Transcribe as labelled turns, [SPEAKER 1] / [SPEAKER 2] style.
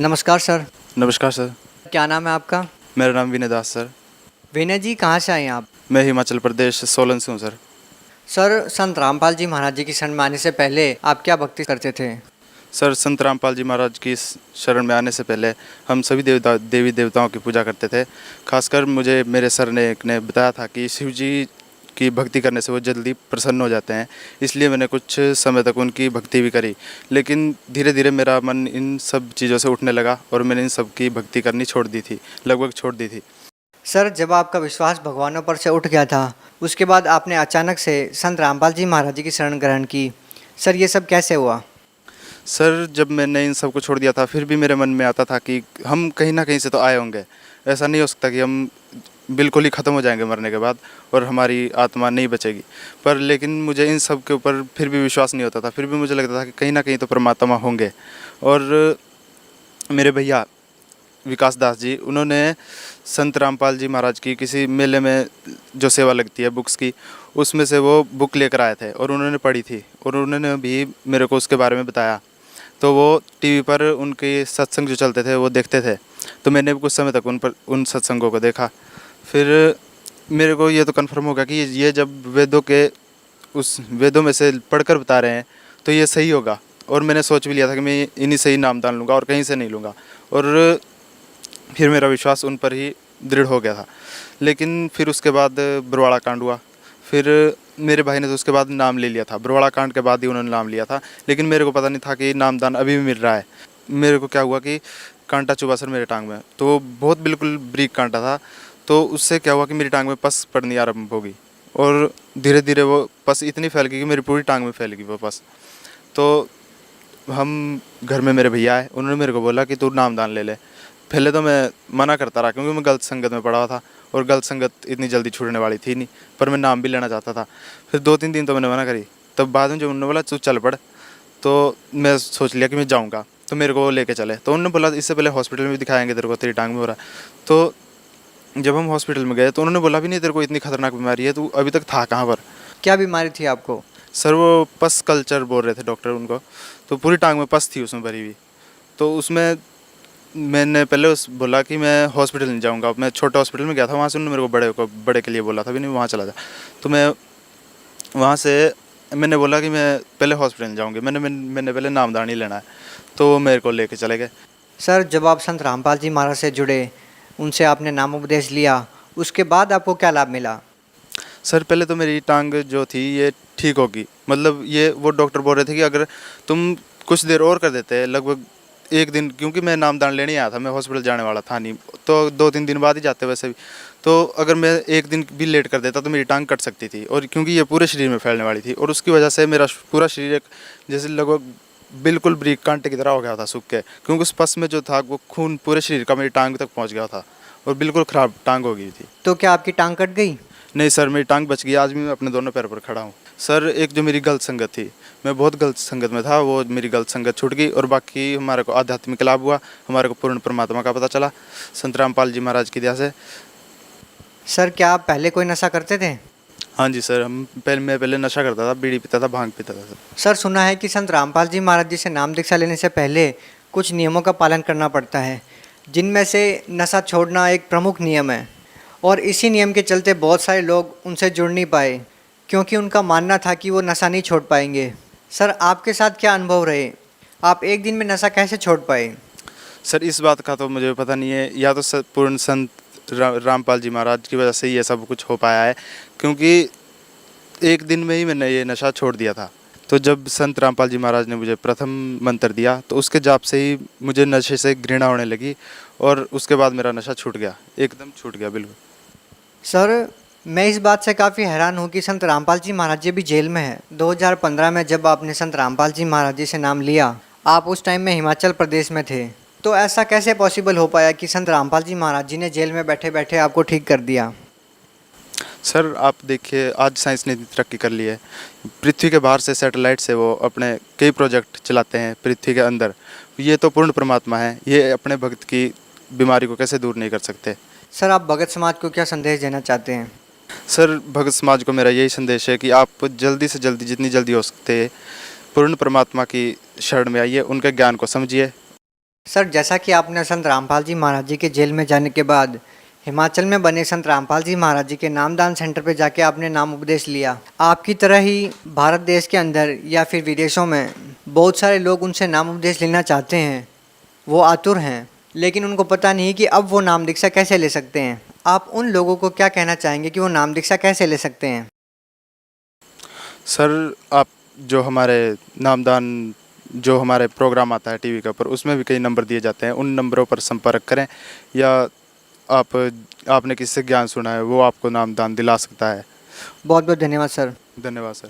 [SPEAKER 1] नमस्कार सर।
[SPEAKER 2] नमस्कार सर।
[SPEAKER 1] क्या नाम है आपका?
[SPEAKER 2] मेरा नाम विनय दास सर।
[SPEAKER 1] विनय जी, कहाँ से आए हैं आप?
[SPEAKER 2] मैं हिमाचल प्रदेश सोलन से हूँ सर।
[SPEAKER 1] सर, संत रामपाल जी महाराज जी की शरण में आने से पहले आप क्या भक्ति करते थे?
[SPEAKER 2] सर, संत रामपाल जी महाराज की शरण में आने से पहले हम सभी देवी देवताओं की पूजा करते थे। खासकर मुझे मेरे सर ने एक ने बताया था कि शिव जी की भक्ति करने से वो जल्दी प्रसन्न हो जाते हैं, इसलिए मैंने कुछ समय तक उनकी भक्ति भी करी। लेकिन धीरे धीरे मेरा मन इन सब चीज़ों से उठने लगा और मैंने इन सब की भक्ति करनी छोड़ दी थी, लगभग छोड़ दी थी।
[SPEAKER 1] सर, जब आपका विश्वास भगवानों पर से उठ गया था, उसके बाद आपने अचानक से संत रामपाल जी महाराज जी की शरण ग्रहण की। सर, ये सब कैसे हुआ?
[SPEAKER 2] सर, जब मैंने इन सब को छोड़ दिया था, फिर भी मेरे मन में आता था कि हम कहीं ना कहीं से तो आए होंगे। ऐसा नहीं हो सकता कि हम बिल्कुल ही ख़त्म हो जाएंगे मरने के बाद और हमारी आत्मा नहीं बचेगी। पर लेकिन मुझे इन सब के ऊपर फिर भी विश्वास नहीं होता था। फिर भी मुझे लगता था कि कहीं ना कहीं तो परमात्मा होंगे। और मेरे भैया विकास दास जी, उन्होंने संत रामपाल जी महाराज की किसी मेले में जो सेवा लगती है बुक्स की, उसमें से वो बुक लेकर आए थे और उन्होंने पढ़ी थी और उन्होंने भी मेरे को उसके बारे में बताया। तो वो टीवी पर उनके सत्संग जो चलते थे वो देखते थे, तो मैंने भी कुछ समय तक उन सत्संगों को देखा। फिर मेरे को ये तो कन्फर्म हो गया कि ये जब वेदों में से पढ़कर बता रहे हैं तो ये सही होगा। और मैंने सोच भी लिया था कि मैं इन्हीं से ही नामदान लूँगा और कहीं से नहीं लूँगा। और फिर मेरा विश्वास उन पर ही दृढ़ हो गया था। लेकिन फिर उसके बाद बरवाड़ा कांड हुआ। फिर मेरे भाई ने तो उसके बाद नाम ले लिया था, बरवाड़ा कांड के बाद ही उन्होंने नाम लिया था। लेकिन मेरे को पता नहीं था कि नामदान अभी भी मिल रहा है। मेरे को क्या हुआ कि कांटा चुभा सर मेरे टांग में, तो वो बहुत बिल्कुल ब्रीक कांटा था। तो उससे क्या हुआ कि मेरी टांग में पस पड़नी आरम्भ होगी और धीरे धीरे वो पस इतनी फैल गई कि मेरी पूरी टांग में फैल गई वो पस। तो हम घर में मेरे भैया आए, उन्होंने मेरे को बोला कि तू नामदान ले ले। पहले तो मैं मना करता रहा क्योंकि मैं गलत संगत में पड़ा हुआ था और गलत संगत इतनी जल्दी छूटने वाली थी नहीं, पर मैं नाम भी लेना चाहता था। फिर 2-3 दिन तो मैंने मना करी। तब बाद में जब उन्होंने बोला तू चल पड़, तो मैं सोच लिया कि मैं जाऊँगा। तो मेरे को लेके चले, तो उन्होंने बोला इससे पहले हॉस्पिटल में भी दिखाएंगे तेरे को, तेरी टांग में हो रहा है। तो जब हम हॉस्पिटल में गए तो उन्होंने बोला भी नहीं तेरे को इतनी खतरनाक बीमारी है, तू अभी तक था कहाँ पर।
[SPEAKER 1] क्या बीमारी थी आपको?
[SPEAKER 2] सर, वो पस कल्चर बोल रहे थे डॉक्टर उनको, तो पूरी टांग में पस थी उसमें भरी हुई। तो उसमें मैंने पहले उस बोला कि मैं हॉस्पिटल नहीं जाऊंगा। मैं छोटे हॉस्पिटल में गया था, वहाँ से उन्होंने मेरे को बड़े के लिए बोला था भी नहीं वहाँ चला जा। तो मैं वहाँ से मैंने बोला कि मैं पहले हॉस्पिटल नहीं जाऊँगी, मैंने पहले नामदान ही लेना है। तो वो मेरे को लेके चले गए।
[SPEAKER 1] सर, जब आप संत रामपाल जी महाराज से जुड़े, उनसे आपने नाम उपदेश लिया, उसके बाद आपको क्या लाभ मिला?
[SPEAKER 2] सर, पहले तो मेरी टांग जो थी ये ठीक होगी, मतलब ये वो डॉक्टर बोल रहे थे कि अगर तुम कुछ देर और कर देते, लगभग 1 दिन, क्योंकि मैं नामदान लेने आया था, मैं हॉस्पिटल जाने वाला था नहीं, तो 2-3 दिन बाद ही जाते वैसे भी। तो अगर मैं 1 दिन भी लेट कर देता तो मेरी टांग कट सकती थी, और क्योंकि ये पूरे शरीर में फैलने वाली थी और उसकी वजह से मेरा पूरा शरीर एक जैसे लगभग बिल्कुल ब्रीक कांटे की तरह हो गया था सूख के, क्योंकि उस पस में जो था वो खून पूरे शरीर का मेरी टांग तक पहुँच गया था और बिल्कुल ख़राब टांग हो गई थी।
[SPEAKER 1] तो क्या आपकी टांग कट गई?
[SPEAKER 2] नहीं सर, मेरी टांग बच गई। आज भी मैं अपने दोनों पैरों पर खड़ा हूँ। सर, एक जो मेरी गलत संगत थी, मैं बहुत गलत संगत में था, वो मेरी गलत संगत छूट गई और बाकी हमारे को आध्यात्मिक लाभ हुआ, हमारे को पूर्ण परमात्मा का पता चला संत रामपाल जी महाराज की दया से।
[SPEAKER 1] सर, क्या आप पहले कोई नशा करते थे?
[SPEAKER 2] हाँ जी सर, मैं पहले नशा करता था, बीड़ी पीता था, भांग पीता था सर।
[SPEAKER 1] सर, सुना है कि संत रामपाल जी महाराज जी से नाम दीक्षा लेने से पहले कुछ नियमों का पालन करना पड़ता है, जिनमें से नशा छोड़ना एक प्रमुख नियम है। और इसी नियम के चलते बहुत सारे लोग उनसे जुड़ नहीं पाए, क्योंकि उनका मानना था कि वो नशा नहीं छोड़ पाएंगे। सर, आपके साथ क्या अनुभव रहे? आप एक दिन में नशा कैसे छोड़ पाए?
[SPEAKER 2] सर, इस बात का तो मुझे पता नहीं है, या तो पूर्ण संत रामपाल जी महाराज की वजह से ये सब कुछ हो पाया है, क्योंकि 1 दिन में ही मैंने ये नशा छोड़ दिया था। तो जब संत रामपाल जी महाराज ने मुझे प्रथम मंत्र दिया तो उसके जाप से ही मुझे नशे से घृणा होने लगी और उसके बाद मेरा नशा छूट गया, एकदम छूट गया बिल्कुल।
[SPEAKER 1] सर, मैं इस बात से काफ़ी हैरान हूँ कि संत रामपाल जी महाराज जी भी जेल में हैं। 2015 में जब आपने संत रामपाल जी महाराज जी से नाम लिया, आप उस टाइम में हिमाचल प्रदेश में थे। तो ऐसा कैसे पॉसिबल हो पाया कि संत रामपाल जी महाराज जी ने जेल में बैठे बैठे आपको ठीक कर दिया?
[SPEAKER 2] सर, आप देखिए, आज साइंस ने इतनी तरक्की कर ली है। पृथ्वी के बाहर से सैटेलाइट से वो अपने कई प्रोजेक्ट चलाते हैं पृथ्वी के अंदर। ये तो पूर्ण परमात्मा है, ये अपने भक्त की बीमारी को कैसे दूर नहीं कर सकते।
[SPEAKER 1] सर, आप भगत समाज को क्या संदेश देना चाहते हैं?
[SPEAKER 2] सर, भगत समाज को मेरा यही संदेश है कि आप जल्दी से जल्दी, जितनी जल्दी हो सकते, पूर्ण परमात्मा की शरण में आइए, उनके ज्ञान को समझिए।
[SPEAKER 1] सर, जैसा कि आपने संत रामपाल जी महाराज जी के जेल में जाने के बाद हिमाचल में बने संत रामपाल जी महाराज जी के नामदान सेंटर पे जाके आपने नाम उपदेश लिया, आपकी तरह ही भारत देश के अंदर या फिर विदेशों में बहुत सारे लोग उनसे नाम उपदेश लेना चाहते हैं, वो आतुर हैं, लेकिन उनको पता नहीं कि अब वो नाम दीक्षा कैसे ले सकते हैं। आप उन लोगों को क्या कहना चाहेंगे कि वो नाम दीक्षा कैसे ले सकते हैं?
[SPEAKER 2] सर, आप जो हमारे नामदान जो हमारे प्रोग्राम आता है टीवी के ऊपर, उसमें भी कई नंबर दिए जाते हैं, उन नंबरों पर संपर्क करें, या आपने किससे ज्ञान सुना है वो आपको नामदान दिला सकता है।
[SPEAKER 1] बहुत बहुत धन्यवाद सर।
[SPEAKER 2] धन्यवाद सर।